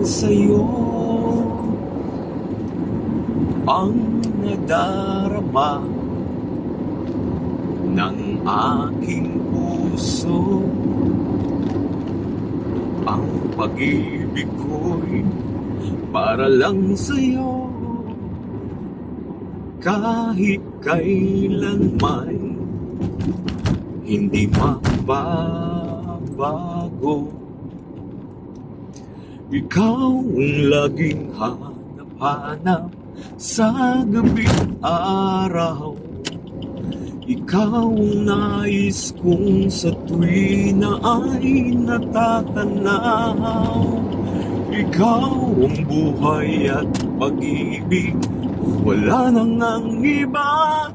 sa'yo ang nadarama ng aking puso. Ang pag-ibig ko'y para lang sa'yo, kahit kailanman hindi mababago. Ikaw ang laging hanap-hanap sa gabi't araw. Ikaw ang nais kong sa tuwi na ay natatanaw. Ikaw ang buhay at pag-ibig, wala nang ang iba.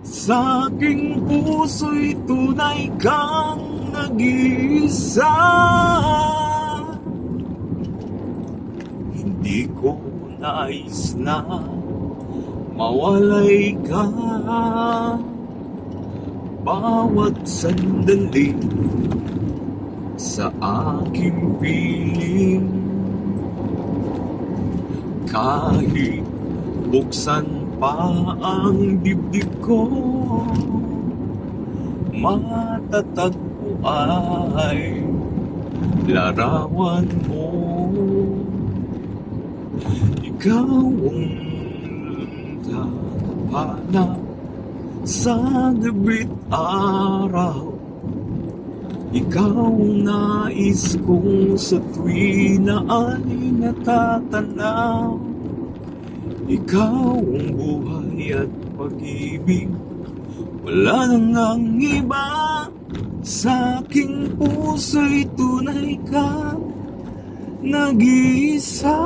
Sa aking puso'y tunay kang nag-iisa. Hindi ko nais na mawalay ka. Bawat sandali sa aking piling, kahit buksan pa ang dibdib ko, matatagpo ay larawan mo. Ikaw ang hanap sa gabi't araw. Ikaw ang nais kong sa tuwi na ay natatanaw. Ikaw ang buhay at pag-ibig, wala nang ang iba. Sa aking puso'y tunay ka nag-iisa.